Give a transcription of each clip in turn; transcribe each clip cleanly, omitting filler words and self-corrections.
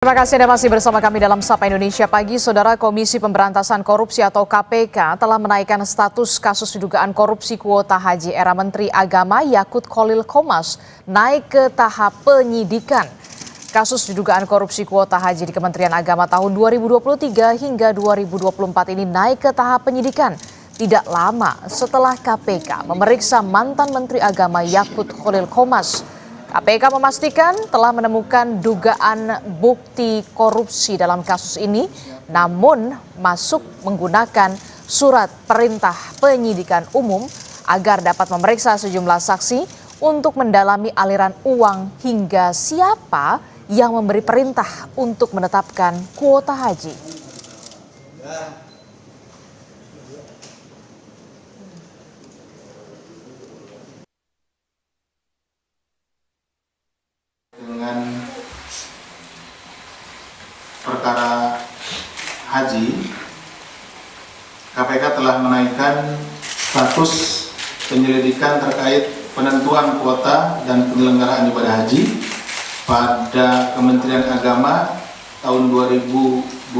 Terima kasih Anda masih bersama kami dalam Sapa Indonesia Pagi. Saudara, Komisi Pemberantasan Korupsi atau KPK telah menaikkan status kasus dugaan korupsi kuota haji era Menteri Agama Yakut Kholil Qomas naik ke tahap penyidikan. Kasus dugaan korupsi kuota haji di Kementerian Agama tahun 2023 hingga 2024 ini naik ke tahap penyidikan. Tidak lama setelah KPK memeriksa mantan Menteri Agama Yakut Kholil Qomas. KPK memastikan telah menemukan dugaan bukti korupsi dalam kasus ini, namun masuk menggunakan surat perintah penyidikan umum agar dapat memeriksa sejumlah saksi untuk mendalami aliran uang hingga siapa yang memberi perintah untuk menetapkan kuota haji. Dengan perkara haji, KPK telah menaikkan status penyelidikan terkait penentuan kuota dan penyelenggaraan ibadah haji pada Kementerian Agama tahun 2023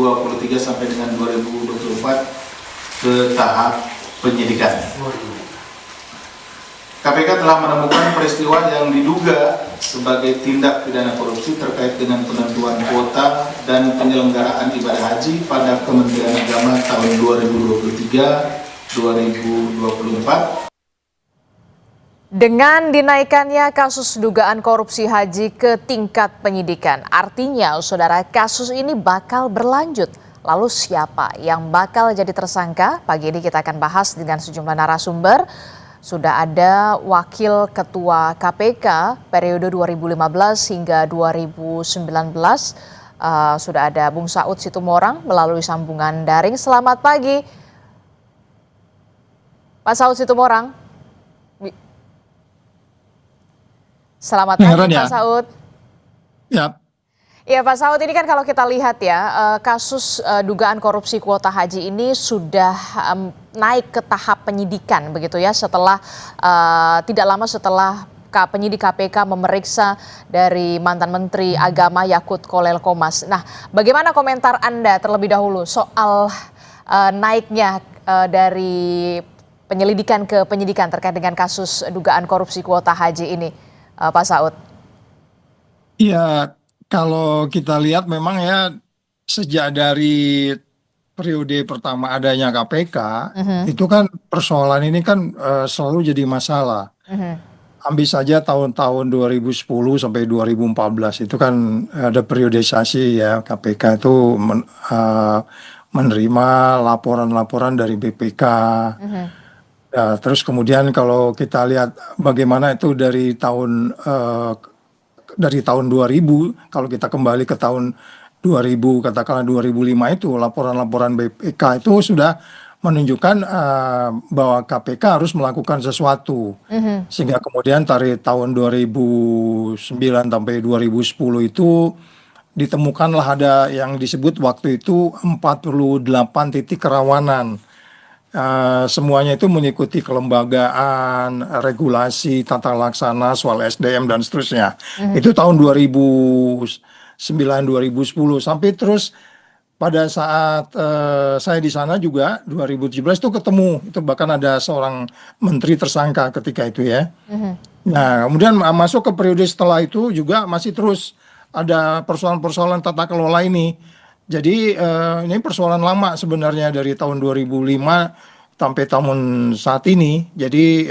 sampai dengan 2024 ke tahap penyidikan. KPK telah menemukan peristiwa yang diduga sebagai tindak pidana korupsi terkait dengan penentuan kuota dan penyelenggaraan ibadah haji pada Kementerian Agama tahun 2023-2024. Dengan dinaikannya kasus dugaan korupsi haji ke tingkat penyidikan, artinya saudara, kasus ini bakal berlanjut. Lalu siapa yang bakal jadi tersangka? Pagi ini kita akan bahas dengan sejumlah narasumber. Sudah ada Wakil Ketua KPK periode 2015 hingga 2019. Sudah ada Bung Saud Situmorang melalui sambungan daring. Selamat pagi, Pak Saud Situmorang. Selamat pagi, Pak Saud. Ya. Ya, Pak Saud, ini kan kalau kita lihat ya, kasus dugaan korupsi kuota haji ini sudah naik ke tahap penyidikan begitu ya, setelah tidak lama setelah penyidik KPK memeriksa dari mantan Menteri Agama Yakut Kholil Qomas. Nah, bagaimana komentar Anda terlebih dahulu soal naiknya dari penyelidikan ke penyidikan terkait dengan kasus dugaan korupsi kuota haji ini, Pak Saud? Iya, kalau kita lihat memang ya sejak dari periode pertama adanya KPK, itu kan persoalan ini kan selalu jadi masalah. Ambil saja tahun-tahun 2010 sampai 2014 itu kan ada periodisasi ya, KPK itu menerima laporan-laporan dari BPK. Ya, terus kemudian kalau kita lihat bagaimana itu dari tahun 2000, kalau kita kembali ke tahun 2000, katakanlah 2005 itu laporan-laporan BPK itu sudah menunjukkan bahwa KPK harus melakukan sesuatu. Sehingga kemudian dari tahun 2009 sampai 2010 itu ditemukanlah ada yang disebut waktu itu 48 titik kerawanan. Semuanya itu mengikuti kelembagaan, regulasi, tata laksana, soal SDM dan seterusnya. Itu tahun 2009-2010 sampai terus pada saat saya di sana juga 2017 itu ketemu, itu bahkan ada seorang menteri tersangka ketika itu ya. Nah, kemudian masuk ke periode setelah itu juga masih terus ada persoalan-persoalan tata kelola ini. Jadi ini persoalan lama sebenarnya dari tahun 2005 sampai tahun saat ini. Jadi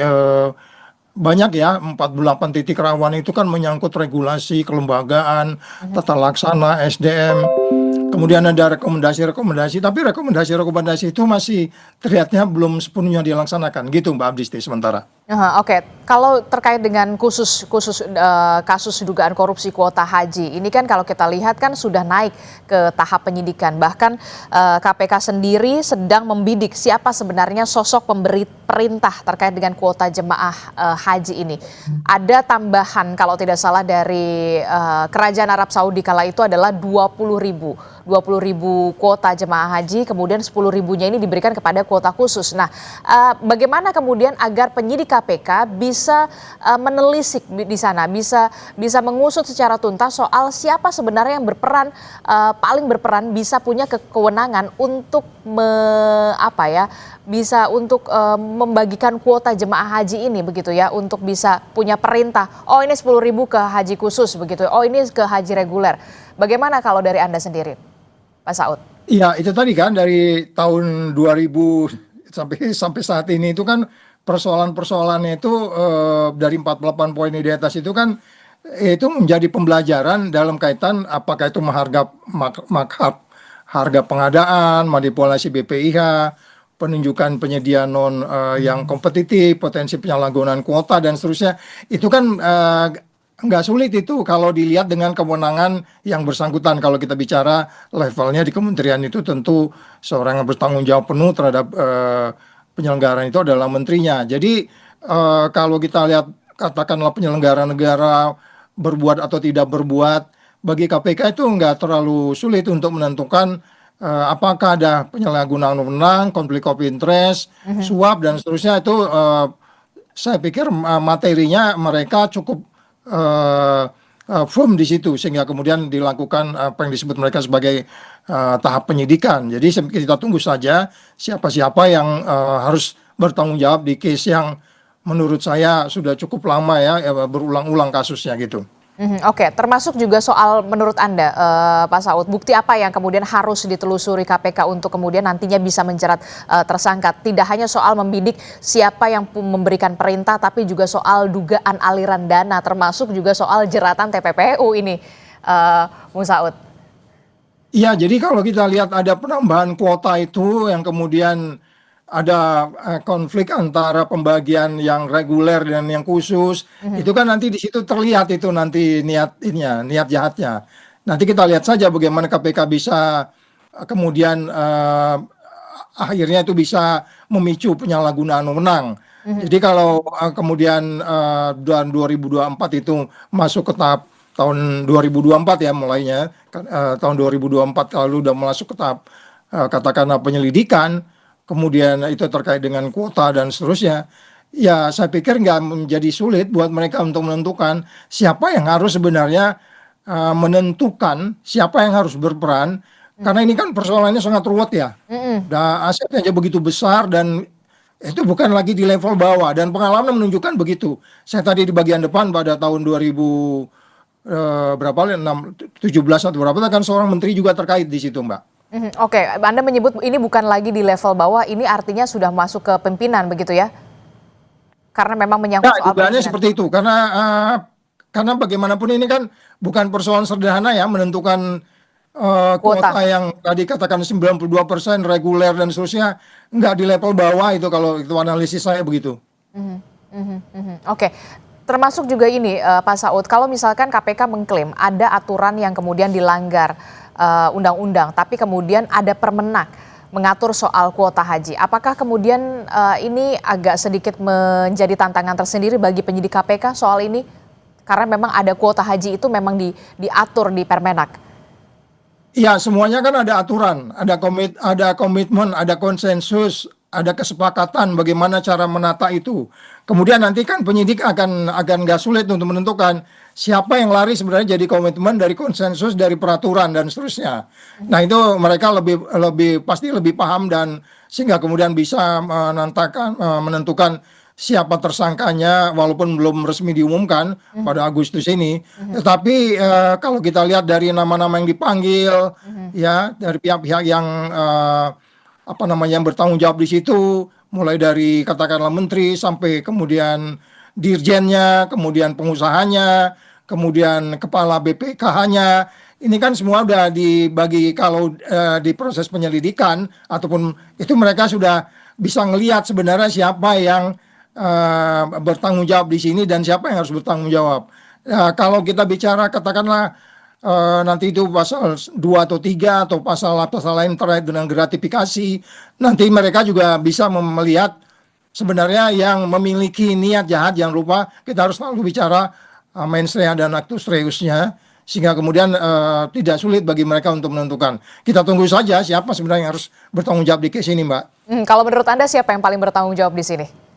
banyak ya, 48 titik rawan itu kan menyangkut regulasi, kelembagaan, tata laksana, SDM. Kemudian ada rekomendasi-rekomendasi, tapi rekomendasi-rekomendasi itu masih terlihatnya belum sepenuhnya dilaksanakan. Gitu Mbak Abdisti sementara. Oke. Kalau terkait dengan kasus dugaan korupsi kuota haji, ini kan kalau kita lihat kan sudah naik ke tahap penyidikan. Bahkan KPK sendiri sedang membidik siapa sebenarnya sosok pemberi perintah terkait dengan kuota jemaah haji ini. Ada tambahan kalau tidak salah dari Kerajaan Arab Saudi kala itu adalah 20.000 kuota jemaah haji, kemudian 10.000-nya ini diberikan kepada kuota khusus. Nah, bagaimana kemudian agar penyidik KPK bisa bisa menelisik di sana, bisa mengusut secara tuntas soal siapa sebenarnya yang paling berperan bisa punya kewenangan untuk bisa untuk membagikan kuota jemaah haji ini begitu ya, untuk bisa punya perintah, oh ini 10.000 ke haji khusus begitu, oh ini ke haji reguler. Bagaimana kalau dari Anda sendiri, Pak Saud? Iya, itu tadi kan dari tahun 2000 sampai saat ini itu kan persoalan-persoalannya itu dari 48 poin di atas itu kan itu menjadi pembelajaran dalam kaitan apakah itu harga pengadaan, manipulasi BPIH, penunjukan penyedia non yang kompetitif, potensi penyalahgunaan kuota dan seterusnya. Itu kan nggak sulit itu kalau dilihat dengan kewenangan yang bersangkutan. Kalau kita bicara levelnya di kementerian itu tentu seorang yang bertanggung jawab penuh terhadap penyelenggaraan itu adalah menterinya. Jadi kalau kita lihat katakanlah penyelenggara negara berbuat atau tidak berbuat, bagi KPK itu nggak terlalu sulit untuk menentukan apakah ada penyalahgunaan wewenang, konflik of interest, suap dan seterusnya. Itu saya pikir materinya mereka cukup firm di situ sehingga kemudian dilakukan apa yang disebut mereka sebagai tahap penyidikan. Jadi kita tunggu saja siapa-siapa yang harus bertanggung jawab di case yang menurut saya sudah cukup lama ya berulang-ulang kasusnya gitu. Oke, termasuk juga soal menurut Anda, Pak Saud, bukti apa yang kemudian harus ditelusuri KPK untuk kemudian nantinya bisa menjerat tersangka? Tidak hanya soal membidik siapa yang memberikan perintah, tapi juga soal dugaan aliran dana, termasuk juga soal jeratan TPPU ini, Bung Saud. Iya, jadi kalau kita lihat ada penambahan kuota itu yang kemudian ada konflik antara pembagian yang reguler dan yang khusus, itu kan nanti di situ terlihat itu nanti niat jahatnya. Nanti kita lihat saja bagaimana KPK bisa kemudian akhirnya itu bisa memicu penyalahgunaan wewenang. Jadi kalau kemudian tahun 2024 itu masuk ke tahap tahun 2024 ya mulainya, tahun 2024 kalau udah masuk ke tahap katakanlah penyelidikan, kemudian itu terkait dengan kuota dan seterusnya, ya saya pikir nggak menjadi sulit buat mereka untuk menentukan siapa yang harus sebenarnya menentukan siapa yang harus berperan, karena ini kan persoalannya sangat ruwet ya, dan asetnya aja begitu besar dan itu bukan lagi di level bawah, dan pengalaman menunjukkan begitu. Saya tadi di bagian depan pada tahun 2000 17 atau berapa kan seorang menteri juga terkait di situ, Mbak. Oke, Anda menyebut ini bukan lagi di level bawah, ini artinya sudah masuk ke pimpinan begitu ya? Karena memang menyangkut soal dugaannya pimpinan. seperti itu karena bagaimanapun ini kan bukan persoalan sederhana ya menentukan kuota yang tadi katakan 92% reguler dan seterusnya, nggak di level bawah itu kalau itu analisis saya begitu. Oke. Termasuk juga ini Pak Saud, kalau misalkan KPK mengklaim ada aturan yang kemudian dilanggar undang-undang, tapi kemudian ada Permenak mengatur soal kuota haji. Apakah kemudian ini agak sedikit menjadi tantangan tersendiri bagi penyidik KPK soal ini? Karena memang ada kuota haji itu memang diatur di Permenak. Iya, semuanya kan ada aturan, ada komitmen, ada konsensus, ada kesepakatan bagaimana cara menata itu. Kemudian nanti kan penyidik akan nggak sulit untuk menentukan siapa yang lari sebenarnya jadi komitmen dari konsensus dari peraturan dan seterusnya. Nah itu mereka lebih pasti lebih paham dan sehingga kemudian bisa menentukan siapa tersangkanya walaupun belum resmi diumumkan pada Agustus ini. Tetapi kalau kita lihat dari nama-nama yang dipanggil ya dari pihak-pihak yang yang bertanggung jawab di situ, mulai dari katakanlah menteri sampai kemudian dirjennya, kemudian pengusahanya, kemudian kepala BPKH-nya, ini kan semua udah dibagi kalau di proses penyelidikan ataupun itu mereka sudah bisa ngelihat sebenarnya siapa yang bertanggung jawab di sini dan siapa yang harus bertanggung jawab. Kalau kita bicara katakanlah nanti itu pasal 2 atau 3 atau pasal lain terkait dengan gratifikasi, nanti mereka juga bisa melihat sebenarnya yang memiliki niat jahat, jangan lupa kita harus selalu bicara mens rea dan actus reusnya, sehingga kemudian tidak sulit bagi mereka untuk menentukan. Kita tunggu saja siapa sebenarnya yang harus bertanggung jawab di case ini, Mbak. Kalau menurut Anda siapa yang paling bertanggung jawab di sini?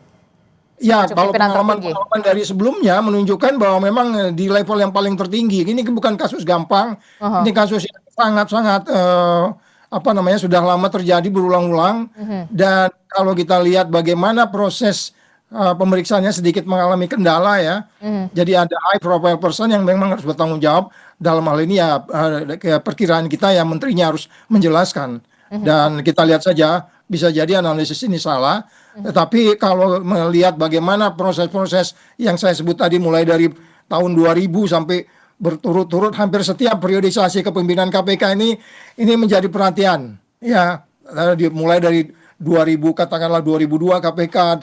Ya, untuk kalau pimpinan tertinggi. pengalaman-pengalaman dari sebelumnya menunjukkan bahwa memang di level yang paling tertinggi, ini bukan kasus gampang, ini Aha. kasus yang sangat-sangat apa namanya sudah lama terjadi berulang-ulang. Mhm. Dan kalau kita lihat bagaimana proses pemeriksaannya sedikit mengalami kendala ya. Mhm. Jadi ada high profile person yang memang harus bertanggung jawab dalam hal ini ya, perkiraan kita ya menterinya harus menjelaskan. Mhm. Dan kita lihat saja bisa jadi analisis ini salah. Tetapi kalau melihat bagaimana proses-proses yang saya sebut tadi mulai dari tahun 2000 sampai berturut-turut hampir setiap periodisasi kepemimpinan KPK ini menjadi perhatian. Ya, mulai dari 2000 katakanlah 2002 KPK,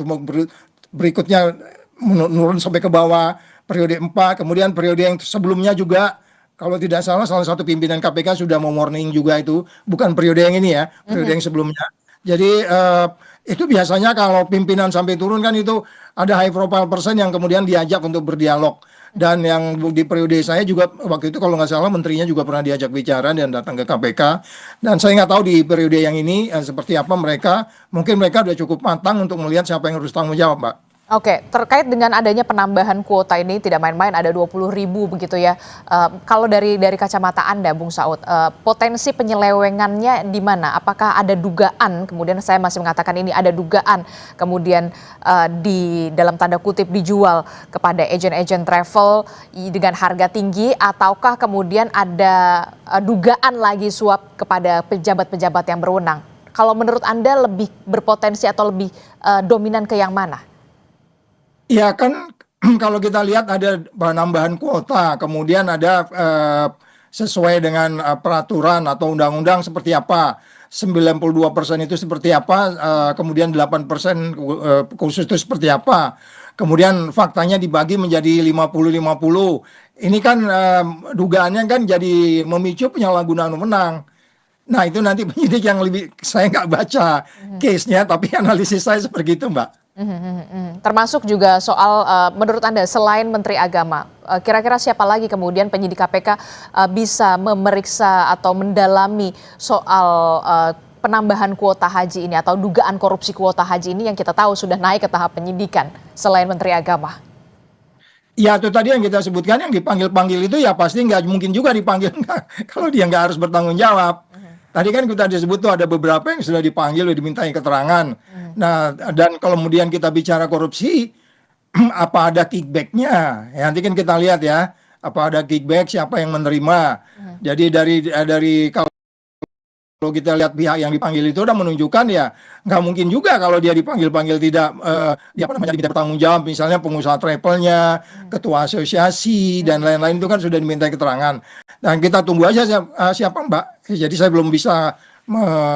berikutnya menurun sampai ke bawah periode 4, kemudian periode yang sebelumnya juga kalau tidak salah salah satu pimpinan KPK sudah mau warning juga itu, bukan periode yang ini ya, periode Mhm. yang sebelumnya. Jadi itu biasanya kalau pimpinan sampai turun kan itu ada high profile person yang kemudian diajak untuk berdialog. Dan yang di periode saya juga waktu itu kalau nggak salah menterinya juga pernah diajak bicara dan datang ke KPK. Dan saya nggak tahu di periode yang ini seperti apa mereka. Mungkin mereka sudah cukup matang untuk melihat siapa yang harus tanggung jawab, Mbak. Oke, terkait dengan adanya penambahan kuota ini tidak main-main, ada 20.000 begitu ya. Kalau dari kacamata Anda, Bung Saud, potensi penyelewengannya di mana? Apakah ada dugaan? Kemudian saya masih mengatakan ini ada dugaan, kemudian di dalam tanda kutip dijual kepada agen-agen travel dengan harga tinggi, ataukah kemudian ada dugaan lagi suap kepada pejabat-pejabat yang berwenang? Kalau menurut Anda lebih berpotensi atau lebih dominan ke yang mana? Ya kan kalau kita lihat ada penambahan kuota, kemudian ada sesuai dengan peraturan atau undang-undang seperti apa. 92% itu seperti apa, kemudian 8% khusus itu seperti apa. Kemudian faktanya dibagi menjadi 50-50. Ini kan dugaannya kan jadi memicu penyalahgunaan wewenang. Nah itu nanti penyidik yang lebih, saya nggak baca case-nya, tapi analisis saya seperti itu, Mbak. Termasuk juga soal menurut Anda selain Menteri Agama, kira-kira siapa lagi kemudian penyidik KPK bisa memeriksa atau mendalami soal penambahan kuota haji ini atau dugaan korupsi kuota haji ini yang kita tahu sudah naik ke tahap penyidikan selain Menteri Agama? Ya itu tadi yang kita sebutkan yang dipanggil-panggil itu ya pasti nggak mungkin juga dipanggil kalau dia nggak harus bertanggung jawab. Tadi kan kita disebut tuh ada beberapa yang sudah dipanggil, sudah dimintai keterangan. Nah, dan kalau kemudian kita bicara korupsi, apa ada kickbacknya? Ya, nanti kan kita lihat ya, apa ada kickback, siapa yang menerima. Jadi dari kalau kita lihat pihak yang dipanggil itu udah menunjukkan ya nggak mungkin juga kalau dia dipanggil-panggil tidak dia apa namanya tidak bertanggung jawab, misalnya pengusaha travelnya, ketua asosiasi dan lain-lain itu kan sudah diminta keterangan. Dan kita tunggu aja siapa Mbak. Jadi saya belum bisa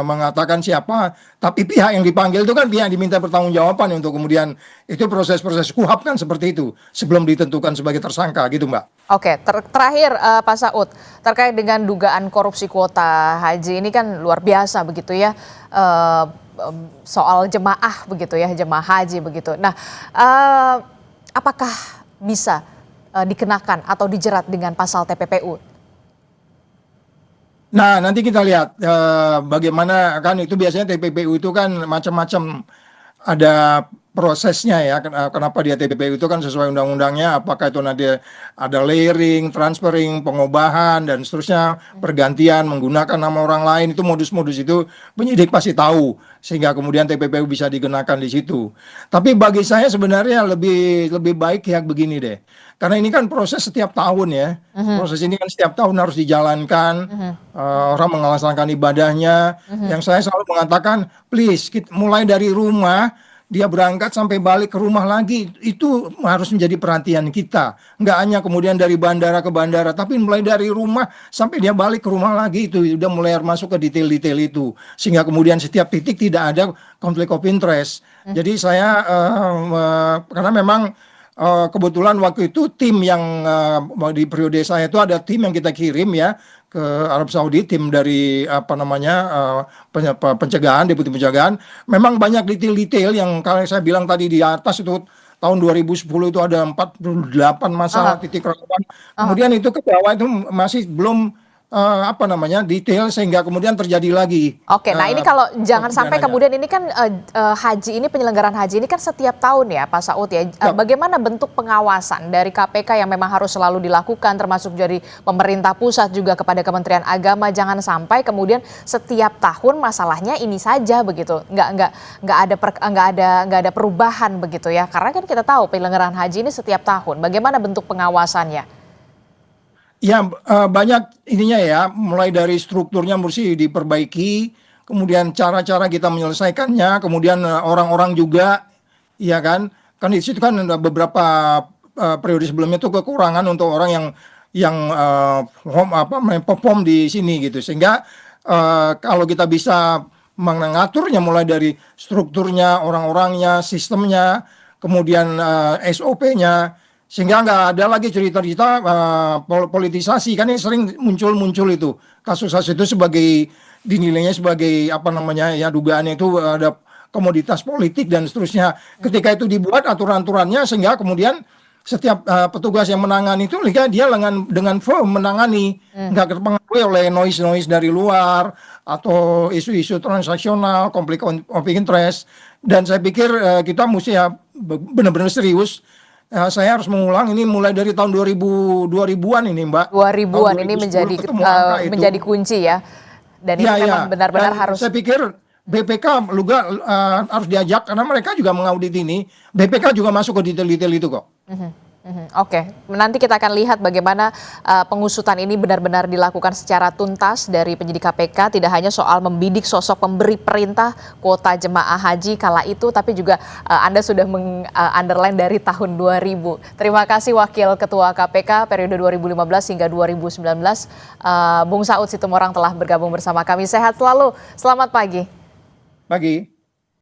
mengatakan siapa, tapi pihak yang dipanggil itu kan pihak yang diminta pertanggungjawaban untuk kemudian itu proses-proses KUHAP kan seperti itu sebelum ditentukan sebagai tersangka gitu Mbak. Oke, terakhir Pak Saud, terkait dengan dugaan korupsi kuota haji ini kan luar biasa begitu ya, soal jemaah begitu ya, jemaah haji begitu. Nah, apakah bisa dikenakan atau dijerat dengan pasal TPPU? Nah, nanti kita lihat bagaimana kan itu biasanya TPPU itu kan macam-macam ada prosesnya ya. Kenapa dia TPPU itu kan sesuai undang-undangnya, apakah itu nanti ada layering, transferring, pengobahan dan seterusnya, pergantian menggunakan nama orang lain, itu modus-modus itu penyidik pasti tahu sehingga kemudian TPPU bisa digunakan di situ. Tapi bagi saya sebenarnya lebih baik ya begini deh. Karena ini kan proses setiap tahun ya. Proses ini kan setiap tahun harus dijalankan. Orang melaksanakan ibadahnya. Yang saya selalu mengatakan, please, mulai dari rumah, dia berangkat sampai balik ke rumah lagi. Itu harus menjadi perhatian kita. Nggak hanya kemudian dari bandara ke bandara, tapi mulai dari rumah sampai dia balik ke rumah lagi. Itu udah mulai masuk ke detail-detail itu. Sehingga kemudian setiap titik tidak ada konflik of interest. Jadi saya, karena memang kebetulan waktu itu tim yang di periode saya itu ada tim yang kita kirim ya ke Arab Saudi, tim dari apa namanya pencegahan, deputi pencegahan. Memang banyak detail-detail yang kalau saya bilang tadi di atas itu tahun 2010 itu ada 48 masalah titik rawan. Kemudian itu ke bawah itu masih belum apa namanya, detail sehingga kemudian terjadi lagi. Oke, nah ini kalau jangan sampai pidananya. kemudian ini kan haji ini penyelenggaraan haji ini kan setiap tahun ya Pak Saud ya. Bagaimana bentuk pengawasan dari KPK yang memang harus selalu dilakukan termasuk dari pemerintah pusat juga kepada Kementerian Agama, jangan sampai kemudian setiap tahun masalahnya ini saja begitu. Nggak ada perubahan begitu ya. Karena kan kita tahu penyelenggaraan haji ini setiap tahun. Bagaimana bentuk pengawasannya? Ya, banyak ininya ya, mulai dari strukturnya mesti diperbaiki, kemudian cara-cara kita menyelesaikannya, kemudian orang-orang juga, ya kan, kan di situ kan ada beberapa periode sebelumnya itu kekurangan untuk orang yang perform di sini gitu, sehingga kalau kita bisa mengaturnya mulai dari strukturnya, orang-orangnya, sistemnya, kemudian SOP-nya. Sehingga nggak ada lagi cerita-cerita politisasi, kan ini sering muncul itu kasus-kasus itu dinilainya sebagai apa namanya ya, dugaannya itu ada komoditas politik dan seterusnya. Ketika itu dibuat aturan-aturannya sehingga kemudian setiap petugas yang menangani itu dia dengan firm menangani, nggak terpengaruh oleh noise dari luar atau isu-isu transaksional, konflik of interest. Dan saya pikir kita mesti ya benar-benar serius. Saya harus mengulang ini mulai dari tahun 2000-an ini Mbak. 2000-an ini 2010 menjadi kunci ya. Dan ini memang benar-benar harus. Saya pikir BPK juga harus diajak karena mereka juga mengaudit ini. BPK juga masuk ke detail-detail itu kok. Oke, nanti kita akan lihat bagaimana pengusutan ini benar-benar dilakukan secara tuntas dari penyidik KPK, tidak hanya soal membidik sosok pemberi perintah kuota jemaah haji kala itu, tapi juga Anda sudah underline dari tahun 2000. Terima kasih Wakil Ketua KPK periode 2015 hingga 2019, Bung Saud Situmorang telah bergabung bersama kami. Sehat selalu, selamat pagi. Pagi.